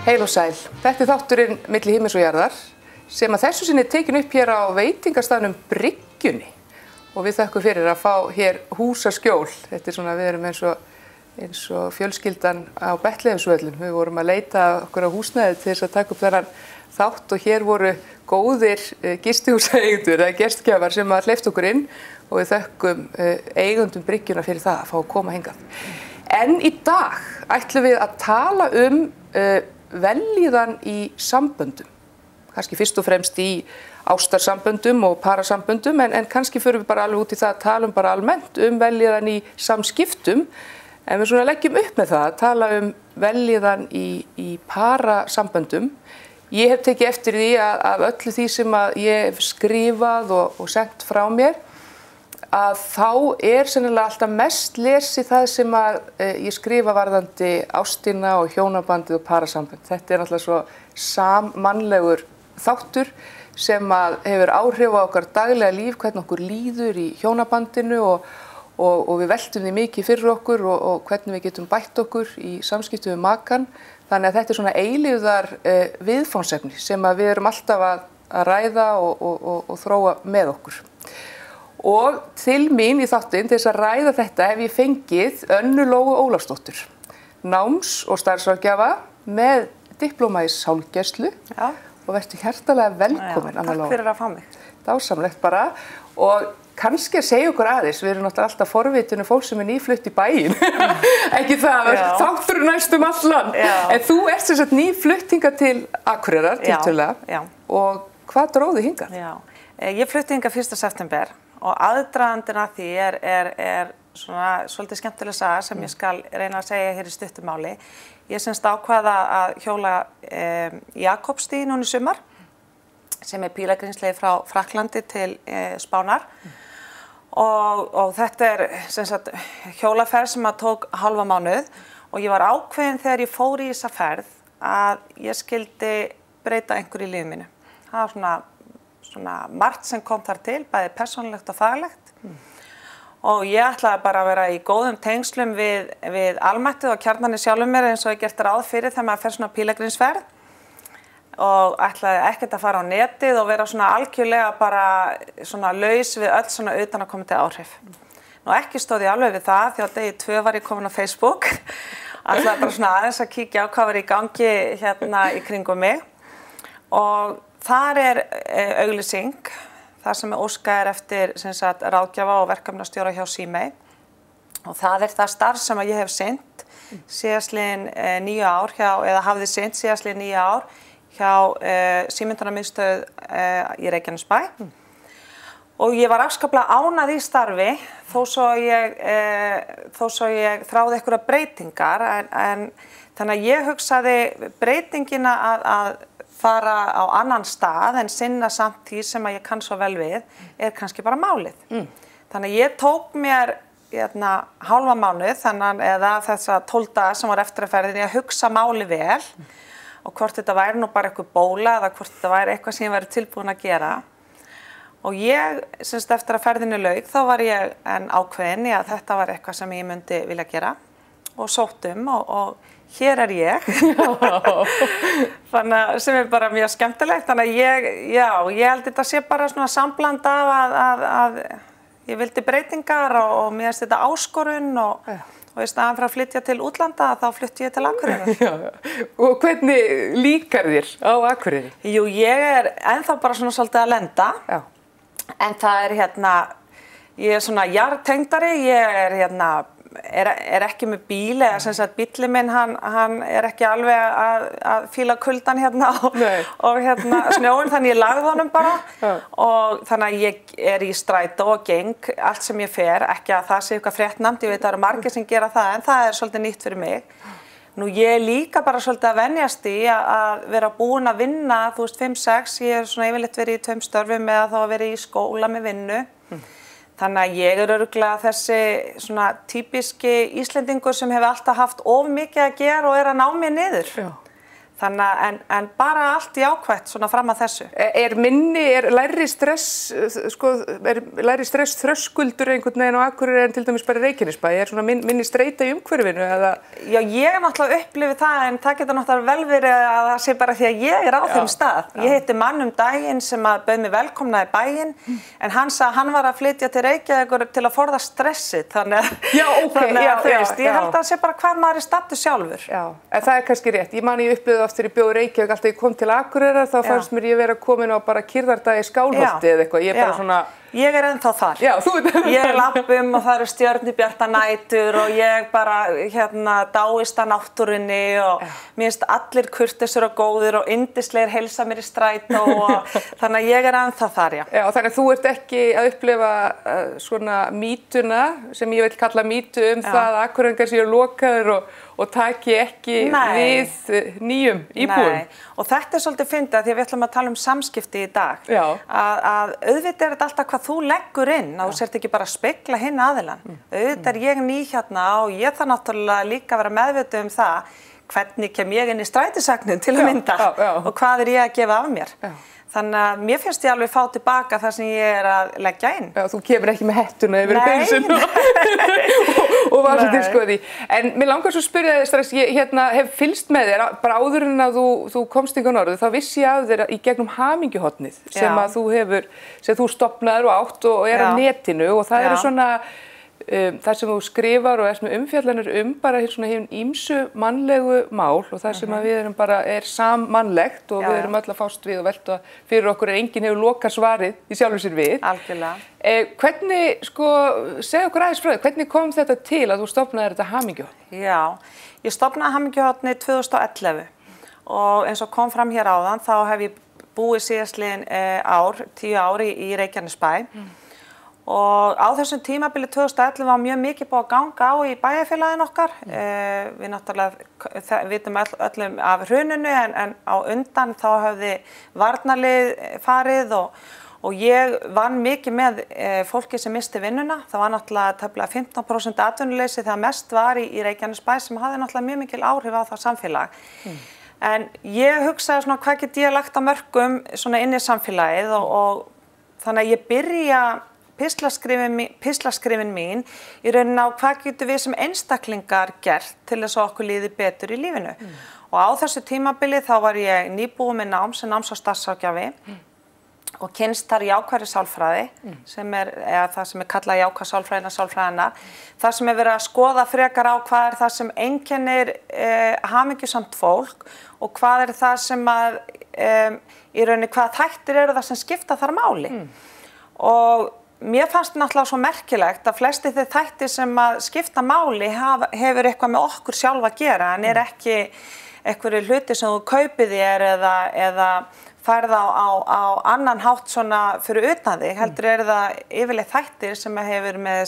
Heil og sæl. Þetta þátturinn milli himins og jarðar sem að þessu sinni tekin upp hér á veitingastaðnum Bryggjunni og við þökkum fyrir að fá hér húsaskjól. Þetta svona, við erum eins og fjölskyldan á Betleheimsvöllum. Við vorum að leita okkur á húsnæði til þess að taka upp þennan þátt og hér voru góðir gistihúsaeigendur eða gestgjafar sem að hleyptu okkur inn og við þökkum eigendum Bryggjuna fyrir það að fá að koma hingað. En í dag ætlum við að tala vellíðan í samböndum, kannski fyrst og fremst í ástarsamböndum og parasamböndum en kannski förum við bara alveg út í það að tala bara almennt vellíðan í samskiptum en við svona leggjum upp með það að tala vellíðan í parasamböndum. Ég hef tekið eftir því að af öllu því sem að ég hef skrifað og sent frá mér að þá sennilega alltaf mest lesið það sem að ég skrifa varðandi ástina og hjónabandið og parasambönd. Þetta náttúrulega svo sammannlegur þáttur sem að hefur áhrif á okkar daglega líf, hvernig okkur líður í hjónabandinu og við veltum því mikið fyrir okkur og hvernig við getum bætt okkur í samskiptum við makann. Þannig að þetta svona eilífðar viðfangsefni sem að við erum alltaf að ræða og þróa með okkur. Og til mín í þáttinn til þess að ræða þetta hef ég fengið Önnu Lóu Ólafsdóttur, náms- og starfsráðgjafa með diplóma í sálgæslu og vertu hjartalega velkomin, Anna Lóa. Takk fyrir að fá mig. Dásamlegt bara og kannski að segja okkur aðeins, við erum náttúrulega alltaf forvitinu fólk sem nýflutt í bæinn, ekki það, þáttur næstum allt land, en þú ert sem sagt nýflutt hingað til Akureyrar, tiltölulega, og hvað dróði hingað? Já, ég flutti hingað 1. september og aðdragandinn að því er svona svolítið skemmtileg saga sem ég skal reyna að segja hér í stuttu máli. Ég semst ákvaða að hjóla Jakobstíg núna í sumar, sem pílagrímsleið frá Frakklandi til Spánar. Og þetta sem sagt hjólaferð sem að tók hálfa mánuð og ég var ákveðin þegar ég fór í þessa ferð að ég skildi breyta einhverju í lífinu mínu. Það var svona margt sem kom þar til, bæði persónulegt og faglegt. Og ég ætlaði bara að vera í góðum tengslum við almættið og kjarnann í sjálfum mér eins og ég gert ráð fyrir þegar maður fer svona pílagrímsferð. Og ætlaði ekkert að fara á netið og vera svona algjörlega bara svona laus við öll svona utanaðkomandi áhrif. Nú ekki stóð ég alveg við það því að degi 2 var ég komin á Facebook. Ætlaði bara svona aðeins að kíkja á hvað var í gangi hérna í kringum mig. Og þar auglýsing, þar sem óskað eftir sem sagt ráðgjafa og verkefnastjóra hjá Símey. Og það það starf sem að ég hef sinnt síðastliðin 9 ár eða hafði sinnt síðastliðin 9 ár hjá símenntunarmiðstöð í Reykjanesbæ. Og ég var afskaplega ánægð í starfi þó svo ég þráði einhverjar breytingar en þannig að ég hugsaði breytingina að fara á annan stað en sinna samt því sem að ég kann svo vel við kannski bara málið. Þannig að ég tók mér hálfa mánuð eða þessa 12 daga sem var eftir að ferðinni að hugsa máli vel og hvort þetta væri nú bara eitthvað bóla eða hvort þetta væri eitthvað sem ég væri tilbúin að gera. Og ég, semst eftir að ferðinni lauk, þá var ég ákveðin í að þetta var eitthvað sem ég myndi vilja gera og sótt og hér ég. Þannig að sem bara mjög skemmtilegt. Þannig að ég held þetta sé bara svona sambland af að ég vildi breytingar og mér finnst þetta áskorun og í staðan fyrir að flytja til útlanda þá flytti ég til Akureyrar. Og hvernig líkar þér á Akureyri? Jú, ég ennþá bara svona svolítið að lenda. En það ég svona jarðtengdari, ég ekki með bíl eða sem sagt bíllinn minn hann ekki alveg að fíla kuldan og snjóinn þannig ég lagði honum bara og þannig að ég í strætó og geng allt sem ég fer, ekki að það sé eitthvað fréttnæmt, ég veit að það eru margir sem gera það en það svolítið nýtt fyrir mig. Nú ég líka bara svolítið að venjast í að vera búin að vinna, þú veist 5-6, ég svona yfirleitt verið í 2 störfum eða þá verið í skóla með vinnu. Þannig að ég örugglega þessi svona típiski Íslendingur sem hefur alltaf haft of mikið að gera og að ná mér niður. Þannig en bara allt jákvætt svona fram að þessu. Læri stress þröskuldur einhvern veginn á Akureyri en til dæmis bara í Reykjanesbæ? Svona minni streita í umhverfinu eða? Já, ég náttúrulega upplifið það en það getur náttúrulega vel verið að það sé bara því að ég á þeim stað. Ég hitti mann daginn sem að bauð mig velkomna í bæinn en hann sagði að hann var að flytja til Reykjavíkur til að forða stressið. Þannig að ég held að það sé bara hvar maður staddur sjálfur. Já, en það kannski rétt. Ég man ég upplifið aftur í bjó í Reykjavík, alltaf ég kom til Akureyrar þá fannst mér ég vera komin á bara kyrðardagi í Skálholti eða eitthvað. Ég bara svona... Ég ennþá þar. Já, þú veit. Ég lappum og það eru stjörnubjarta nætur og ég bara dáist að náttúrunni og mér finnst allir kurteisir og góðir og yndislegir heilsa mér í strætó og þannig að ég ennþá þar, já. Já, þannig að þú ert ekki að upplifa svona mýtuna sem ég vil kalla mýtu það að Akureyringar séu lokaðir og taki ekki við nýjum íbúum. Nei, og þetta svolítið fyndið að því að við ætlum að tala samskipti í dag. Já. Að auðvitað þetta alltaf hvað þú leggur inn, að þú sért ekki bara að spegla hinn aðilann. Auðvitað ég ný hérna og ég þarf náttúrulega líka að vera meðvituð það hvernig kem ég inn í strætisvagnin til að mynda og hvað ég að gefa af mér. Þannig að mér finnst ég alveg fá tilbaka það sem ég að leggja inn. Já, þú kemur ekki með hettuna yfir pilsinu og var svo til skoði. En mér langar svo að spyrja þig strax, ég hef fylgst með þér, bara áður en að þú komst hingað norður, þá vissi ég af þér í gegnum hamingjuhornið sem að sem þú stofnaðir og átt og á netinu og það eru svona það sem þú skrifar og með umfjallanir bara svona hinn ýmsu mannlegu mál og það sem að við erum bara sammannlegt og við erum öll að fást við og velta fyrir okkur enginn hefur lokað svarið í sjálfu sér við. Algjörlega. Hvernig, segð okkur aðeins frá því, hvernig kom þetta til að þú stofnaðir þetta hamingjuhorn? Já, ég stofnaði hamingjuhornið 2011 og eins og kom fram hér áðan þá hef ég búið síðastliðin 10 ár í Reykjanesbæ. Og á þessum tímabili 2011 var mjög mikið búið að ganga á í bæjarfélaginu okkar. Við náttúrulega vitum öllum af hruninu en á undan þá hafði varnarlið farið og ég vann mikið með fólki sem misti vinnuna. Það var náttúrulega tæplega 15% atvinnuleysi þegar mest var í Reykjanesbæ sem hafði náttúrulega mjög mikil áhrif á það samfélag. En ég hugsaði svona hvað get ég lagt á mörkum svona inn í samfélagið og þannig að ég byrja pislaskrifin mín í rauninni á hvað getum við sem einstaklingar gert til þess að okkur líði betur í lífinu. Og á þessu tímabili þá var ég nýbúin með nám sem náms- og starfsráðgjafi og kynnst þar jákvæðri sálfræði sem það sem kallað jákvæð sálfræðina. Það sem verið að skoða frekar á hvað það sem einkennir hamingjusamt fólk og hvað það sem að í rauninni hvað þættir eru það sem skipta þar máli. Og mér fannst náttúrulega svo merkilegt að flesti þeir þættir sem að skipta máli hefur eitthvað með okkur sjálf að gera en ekki einhverju hluti sem þú kaupir þér eða færð á annan hátt svona fyrir utan þig. Heldur það yfirleitt þættir sem hefur með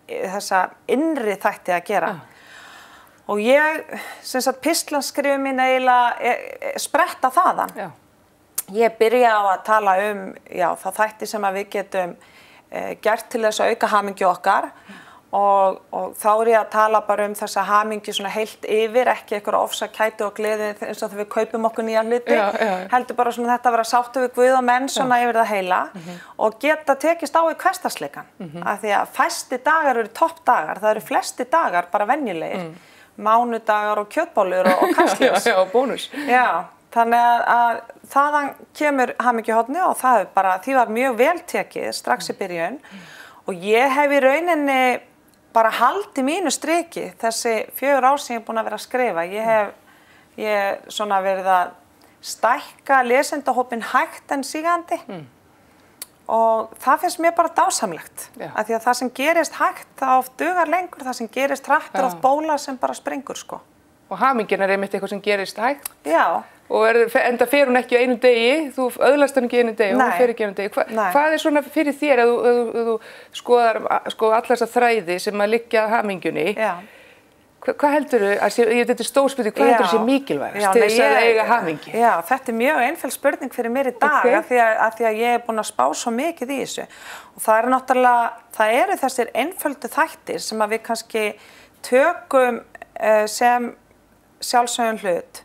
þessa innri þætti að gera. Og ég, pislaskrifin mín eiginlega spretta þaðan. Ég byrja á að tala þá þætti sem að við getum gert til þess að auka hamingju okkar og þá ég að tala bara þessa hamingju svona heilt yfir, ekki einhverja ofsakæti og gleði eins og þegar við kaupum okkur nýja hluti, heldur bara svona þetta að vera sáttu við Guð og menn svona yfir það heila og geta tekist á í hversdagsleikann, af því að fæsti dagar eru toppdagar, það eru flesti dagar bara venjulegir, mánudagar og kjötbollur og kastljós. Já, bónus. Já. Þannig að þaðan kemur hamingjuhornið og því var mjög vel tekið strax í byrjun og ég hef í rauninni bara haldið mínu striki þessi 4 ár sem ég er búin að vera að skrifa. Ég hef svona verið að stækka lesendahópinn hægt en sígandi og það finnst mér bara dásamlegt. Af því að það sem gerist hægt það oft dugar lengur, það sem gerist hratt oft bóla sem bara springur sko. Og hamingjan einmitt eitthvað sem gerist hægt. Já. Og enda fer hún ekki á einum degi, þú öðlast hann ekki einu degi og hún fer ekki einu degi. Hvað svona fyrir þér ef þú skoðar allar þessa þræði sem að liggja hamingjunni? Já. Hvað heldurðu, þetta stórspurning, hvað heldurðu sé mikilvægast til þess að eiga hamingju? Já, þetta mjög einföld spurning fyrir mér í dag af því að ég búin að spá svo mikið í þessu. Og það náttúrulega, það eru þessir einföldu þættir sem að við kannski tökum sem sjálfsögðum hlut.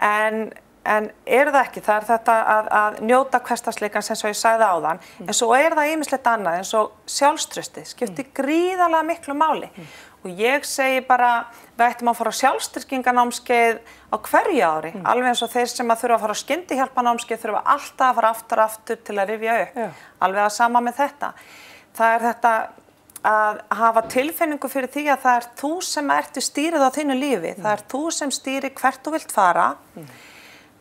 En það ekki, það þetta að njóta hversdagsleikans eins og ég sagði áðan, en svo það ýmislegt annað eins og sjálfstraustið skiptir gríðarlega miklu máli. Og ég segi bara, við ættum að fara á sjálfstyrkingarnámskeið á hverju ári, alveg eins og þeir sem að þurfa að fara á skyndihjálparnámskeið þurfa alltaf að fara aftur til að rifja upp, alveg að sama með þetta. Það þetta að hafa tilfinningu fyrir því að það þú sem ertu stýrið á þínu lífi, það þú sem stýrir hvert þú vilt fara.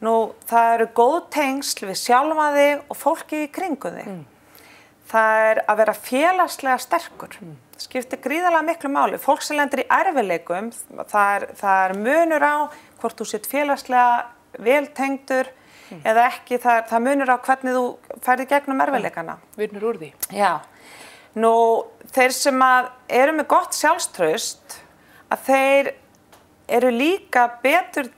Nú, það eru góð tengsl við sjálfa þig og fólki í kringum þig. Það að vera félagslega sterkur. Það skiptir gríðarlega miklu máli. Fólk sem lendir í erfiðleikum, það munur á hvort þú sitt félagslega vel tengdur eða ekki. Það munur á hvernig þú ferð í gegnum erfiðleikana. Vinnur úr því. Já. Nú, þeir sem eru með gott sjálfstraust, að þeir eru líka betur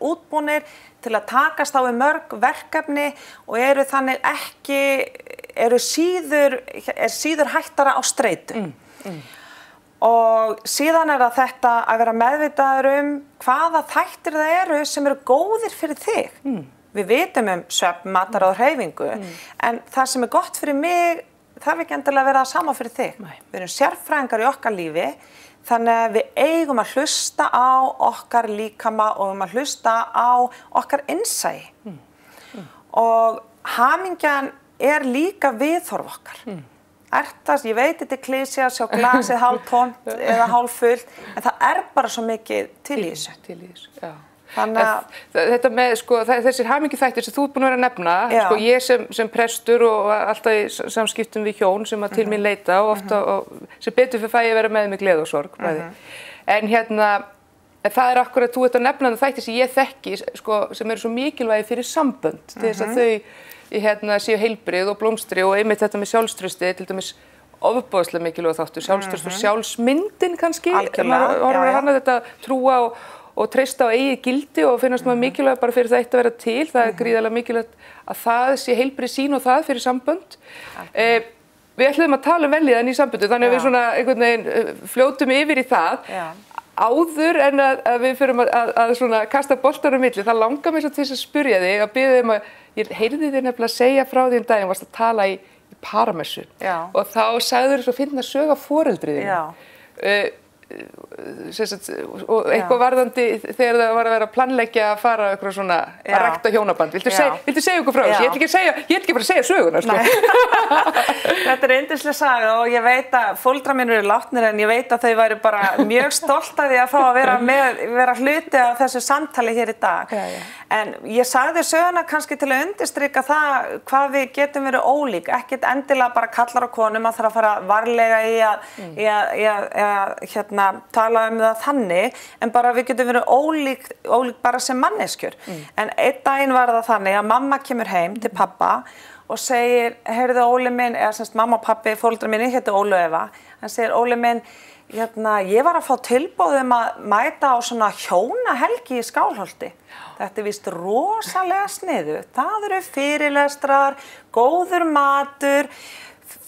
útbúnir til að takast á við mörg verkefni og eru þannig síður hættara á streitu. Og síðan það þetta að vera meðvitaður hvaða þættir það eru sem eru góðir fyrir þig. Við vitum svefn, mataráð og hreyfingu, en það sem gott fyrir mig þarf ekki endilega að vera það sama fyrir þig. Við erum sérfræðingar í okkar lífi, þannig að við eigum að hlusta á okkar líkama og að hlusta á okkar innsæi. Og hamingjan líka viðhorf okkar. Ég veit þetta klísja að sjá glasið hálftómt eða hálffullt, en það bara svo mikið til í þessu. Já. Þetta með, þessir hamingjuþættir sem þú búin að vera að nefna, ég sem prestur og alltaf í samskiptum við hjón sem til mín leita og ofta, sem betur fyrir fæ ég að vera með gleði og sorg. En það akkurat, þú ert að nefna þættir sem ég þekki, sem eru svo mikilvægi fyrir sambönd, til þess að þau séu heilbrigð og blómstri og einmitt þetta með sjálfstrausti, til dæmis ofboðslega mikilvæg þáttur, sjálfstraust og sjálfsmyndin kannski, hana þetta trúa og treysta á eigið gildi og finnast maður mikilvæg bara fyrir það eitt að vera til. Það gríðarlega mikilvægt að það sé heilbrigð sýn og það fyrir sambönd. Við ætlum að tala vellíðan í samböndu, þannig að við svona einhvern veginn fljótum yfir í það. Áður en að við förum að svona kasta boltanum milli, það langar mér svo til að spyrja þig, að biðja ég heyrði þig nefnilega að segja frá því daginn, varst að tala í paramessu. Og þá sagður svo finna sög af foreldriðinu. Og eitthvað varðandi þegar það var að vera að planleggja að fara eitthvað svona að rækta hjónaband. Viltu segja okkur frá þessu? Ég ætla ekki bara að segja söguna, Þetta yndisleg saga og ég veit að foreldrar mínir eru látnir en ég veit að þau væru bara mjög stolt af því að fá að vera hluti af þessu samtali hér í dag. En ég sagði söguna kannski til að undirstrika það hvað við getum verið ólík, ekkert endilega bara kallar og konum að það að fara varlega í að tala það þannig, en bara við getum verið ólík bara sem manneskjur. En einn daginn var það þannig að mamma kemur heim til pappa og segir, heyrðu Óli minn, eða semst mamma og pappi, foreldrar minni hétu Óli og Eva, hann segir, Óli minn, ég var að fá tilboð að mæta á svona hjónahelgi í Skálholti. Þetta víst rosalega sniðugt. Það eru fyrirlestrar, góður matur,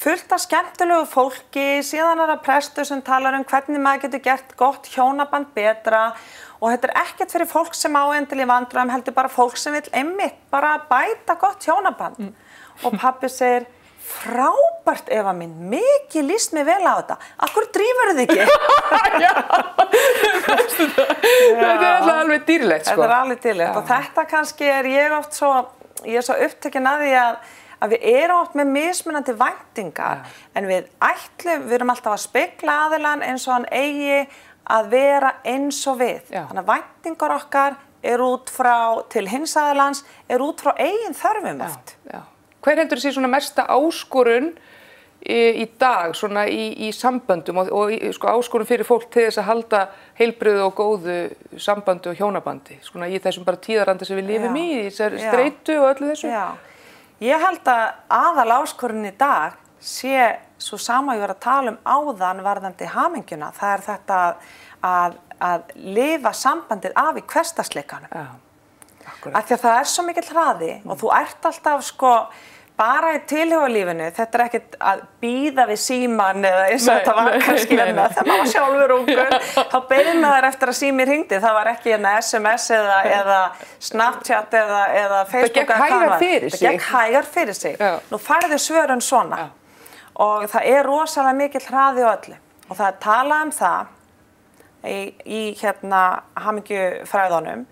fullt af skemmtilegu fólki, síðan það prestur sem talar hvernig maður getur gert gott hjónaband betra og þetta ekkert fyrir fólk sem á endilega vandræðum, heldur bara fólk sem vill einmitt bara bæta gott hjónaband. Og pappi segir, frábært Eva mín, mikið líst mér vel á þetta. Af hverju drífur þið ekki? Þetta alveg dýrlegt, Þetta alveg dýrlegt og þetta kannski ég oft svo upptekin að því að við erum oft með mismunandi væntingar, en við erum alltaf að spegla aðilann eins og hann eigi að vera eins og við. Þannig að væntingar okkar út frá til hins aðilans, út frá eigin þörfum oft. Hver heldur sé svona mesta áskorun í dag svona í samböndum og áskorun fyrir fólk til þess að halda heilbrigðu og góðu sambandi og hjónabandi, svona í þessum bara tíðarandi sem við lifum í þessari streitu og öllu þessu? Ég held að aðaláskorun í dag sé svo sama ég var að tala áðan varðandi hamingjuna. Það þetta að lifa sambandið af í hversdagsleikanum. Af því að það svo mikill hraði og þú alltaf bara í tilhugalífinu, þetta ekkert að bíða við síman eða eins og þetta var kannski hérna, þegar maður var sjálfur ungur, þá beið maður eftir að sími hringdi, það var ekki hérna SMS eða Snapchat eða Facebook. Það gekk hægar fyrir sig. Það gekk hægar fyrir sig. Nú færðu svörun svona og það rosalega mikill hraði á öllu og það talað það í hérna hamingjufræðunum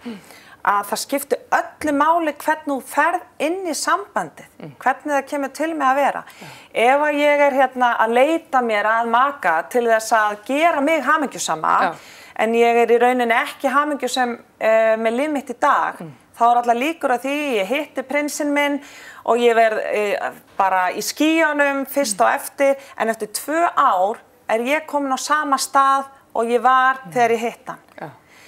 að það skipti öllu máli hvernig þú ferð inn í sambandið, hvernig það kemur til með að vera. Ef að ég hérna að leita mér að maka til þess að gera mig hamingjusama, en ég í rauninni ekki hamingjusam með líf mitt í dag, þá allar líkur að því ég hitti prinsinn minn og ég verð bara í skýjunum fyrst og eftir, en eftir 2 ár ég komin á sama stað og ég var þegar ég hitt hann.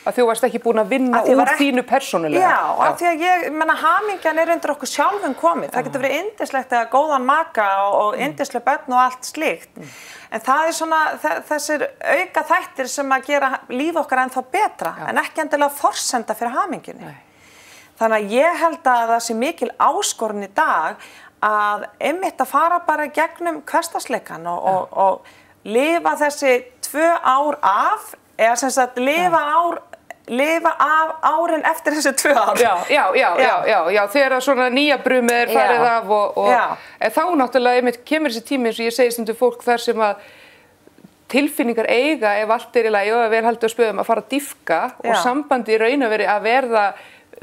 Að þú varst ekki búin að vinna úr þínu persónulega. Já, af því að ég menna hamingjan undir okkur sjálfum komið. Það getur verið yndislegt að góðan maka og yndisleg börn og allt slíkt. En það svona þessir auka þættir sem að gera líf okkar ennþá betra, en ekki endilega forsenda fyrir hamingjunni. Þannig að ég held að það sé mikil áskorun í dag að einmitt að fara bara gegnum hversdagsleikann og lifa þessi 2 ár af, eða sem sagt lifa af árin eftir þessi 2 ár. Já, þegar svona nýja brumið farið af og þá náttúrulega einmitt kemur þessi tími eins og ég segi stundum fólk þar sem að tilfinningar eiga ef allt í lagi og vel haldið á spöðum að fara að dýpka og sambandi í raun og veri að verða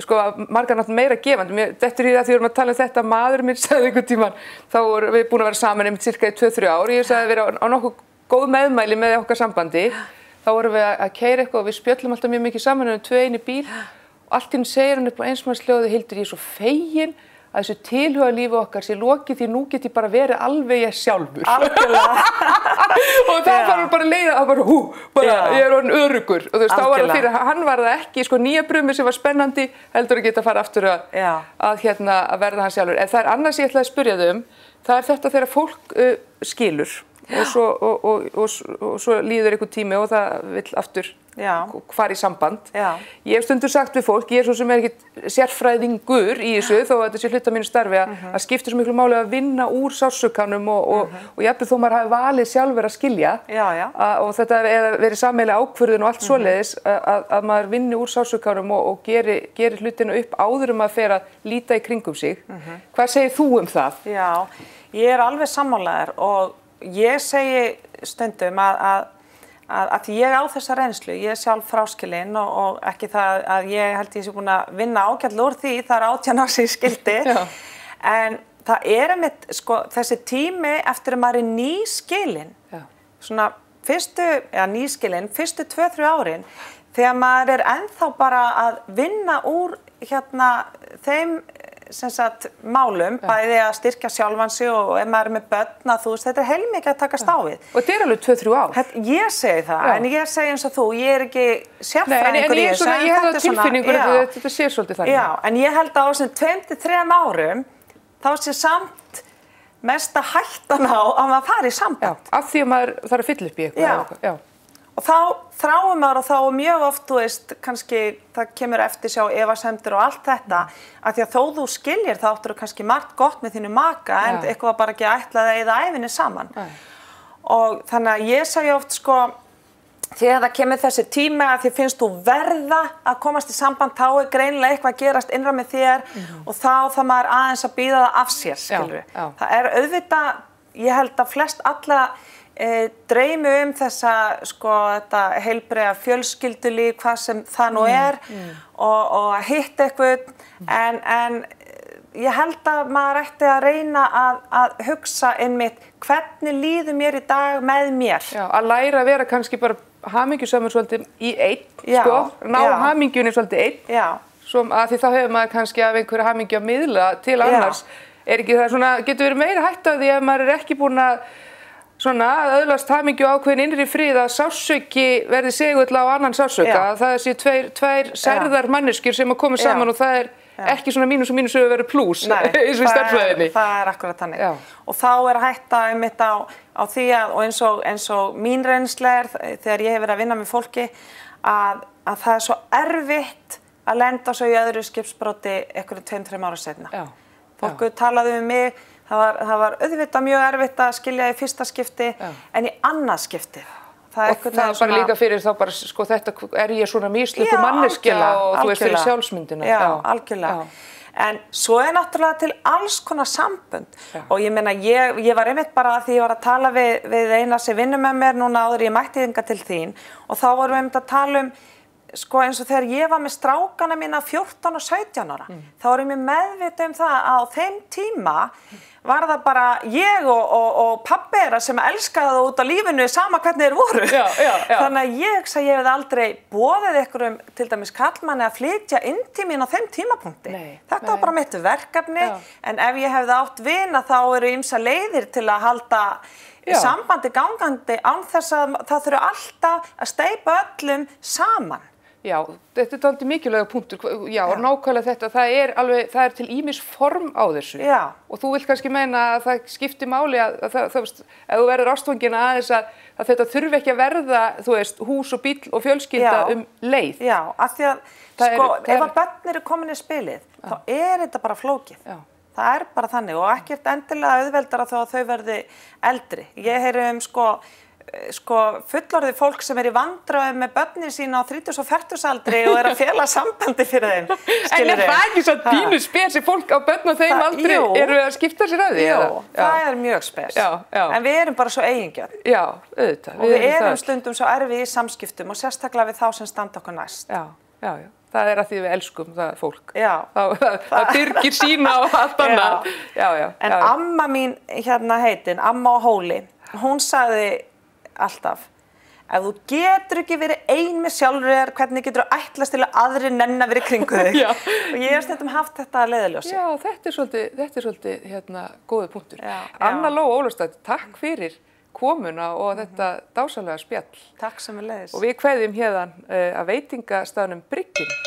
sko margar náttúrulega meira gefandi. Þetta í það því við erum að tala þetta, maður minn sagði einhvern tímann, þá vorum við búin að vera saman einmitt cirka í 2-3 ár, ég sagði að vera á nokkuð góð meðmæli með okkar sambandi. Þá vorum við að keyra eitthvað og við spjöllum alltaf mjög mikið saman um 2 í bíl og allt í einu segir hann upp á einsmannsljóði, Hildur, ég svo fegin að þessu tilhugalífi okkar sé lokið því nú get ég bara verið alveg ég sjálfur. Algjörlega. Og það var bara leiða að ég orðinn öruggur og þú veist, þá var það fyrir, hann var það ekki, sko nýja brumið sem var spennandi, heldur að geta að fara aftur að verða hann sjálfur. En það annars ég ætlaði að spyrja þau það þetta þegar fólk skilur. Og svo líður einhver tími og það vill aftur fara í samband. Ég hef stundur sagt við fólk, ég svo sem ekkert sérfræðingur í þessu, þó að þetta sé hluta mínu starfi, að skiptir svo miklu máli að vinna úr sársaukanum og jafnvel þó maður hafi valið sjálfur að skilja. Og þetta verið sameiginleg ákvörðun og allt svoleiðis að maður vinni úr sársaukanum og geri hlutina upp áður að fer að líta í kringum sig. Hvað segir þú um það? Já, ég alveg sammálaður og ég segi stundum að því ég á þessa reynslu, ég sjálf fráskilin og ekki það að ég held ég sé búin að vinna ágætlega úr því, það 18 ár sem ég skildi, en það einmitt, sko, þessi tími eftir að maður nýskilin, svona nýskilin, fyrstu 2-3 árin, þegar maður ennþá bara að vinna úr þeim sem sagt málum, bæði að styrkja sjálfan sig og ef maður með börn að þú veist, þetta heilmikið að takast á við. Og þetta alveg 2-3 ár. Ég segi það, en ég segi eins og þú, ég ekki sérfræðingur í þessu. En ég hef það tilfinningur að þetta sé svolítið þannig. Já, en ég held að á þessum 2-3 árum, þá sé samt mesta hættan á að maður fari í samband. Já, af því að maður þarf að fylla upp í eitthvað. Já. Og þá þráum maður og þá mjög oft, þú veist, kannski það kemur eftir sjá efasemdir og allt þetta, að því að þó þú skiljir þá áttur þú kannski margt gott með þínu maka en eitthvað bara ekki ætlað að eyða ævinni saman. Og þannig að ég segi oft, sko, þegar það kemur þessi tími að þið finnst þú verða að komast í samband, þá greinilega eitthvað að gerast innra með þér og þá maður aðeins að bíða það af sér, skilur við. Það auðvitað, ég held að flest alla dreymi þessa, sko, þetta heilbrigða fjölskyldulíf, hvað sem það nú og að hitta eitthvað, en ég held að maður ætti að reyna að hugsa einmitt, hvernig líður mér í dag með mér? Já, að læra að vera kannski bara hamingjusamur svolítið í einn, sko, ná hamingjunni svolítið einn, að því þá hefur maður kannski af einhverja hamingju að miðla til annars, ekki það svona, getur verið meira hætta af því ef maður ekki búin að öðlast hamingju ákveðin innri frið að sársauki verði segull á annan sársauka, að það sé tvær særðar manneskjur sem að koma saman og það ekki svona mínus og mínus að vera plús eins og í stærðfræðinni. Það akkurat þannig. Og þá hætta einmitt á því að, og eins og mín reynsla þegar ég hef verið að vinna með fólki, að það svo erfitt að lenda svo í öðru skipsbroti einhverjum 2-3 ára seinna. Fólk talaði við mig, það var auðvitað mjög erfitt að skilja í fyrsta skipti en í annað skipti. Og það bara líka fyrir þá bara, sko, þetta ég svona mislukku manneskja og þú veist fyrir sjálfsmyndina. Já, algjörlega. En svo náttúrulega til alls konar sambönd og ég meina, ég var einmitt bara að því ég var að tala við eina sem vinnur með mér núna áður ég mætti hingað til þín og þá vorum við einmitt að tala sko eins og þegar ég var með strákana mína 14 og 17 ára, þá var ég mér meðvituð það að á þeim tíma var það bara ég og pabbi þeirra sem elskaði það út á lífinu sama hvernig þeir voru. Þannig að ég hefði aldrei boðið einhverjum til dæmis karlmanni að flytja inn til mín á þeim tímapunkti. Þetta var bara mitt verkefni, en ef ég hefði átt vina þá eru ýmsar leiðir til að halda sambandi gangandi án þess að það þurfi alltaf að steypa öllum saman. Já, þetta er dálítið mikilvægur punktur. Já, og nákvæmlega þetta, það er til ýmis form á þessu. Já. Og þú vilt kannski meina að það skiptir máli að ef þú verður ástfangin aðeins að þetta þurfi ekki að verða, þú veist, hús og bíll og fjölskylda leið. Já, af því að, sko, ef að börn eru komin í spilið, þá er þetta bara flókið. Já. Það er bara þannig og ekkert endilega auðveldara þó að þau verði eldri. Ég heyri fullorðið fólk sem í vandræðum með börnin sína á 30 og 40 aldri og að fela sambandi fyrir þeim. En er það ekki svo pínu spes fólk á börn og þeim aldri eru að skipta sér að því? Jú, það er mjög spes. En við erum bara svo eigingjörn. Já, auðvitað. Og við erum stundum svo erfið í samskiptum og sérstaklega við þá sem standa okkur næst. Já. Það er að því við elskum það fólk. Já. Það byrgir sína og allt annað. Já. En amma mín heitin, amma á Hóli, hún sagði alltaf, ef þú getur ekki verið ein með sjálfur þér, hvernig getur þú ætlast til að aðrir nenna verið kringu þig? Og ég hef stundum haft þetta að leiðarljósi. Já, þetta er svolítið góður punktur. Anna Lóa Ólafsdóttir, takk fyrir komuna og þetta dásamlega spjall. Takk sömuleiðis. Og við kveðjum héðan að veitingastaðnum Bryggjunni.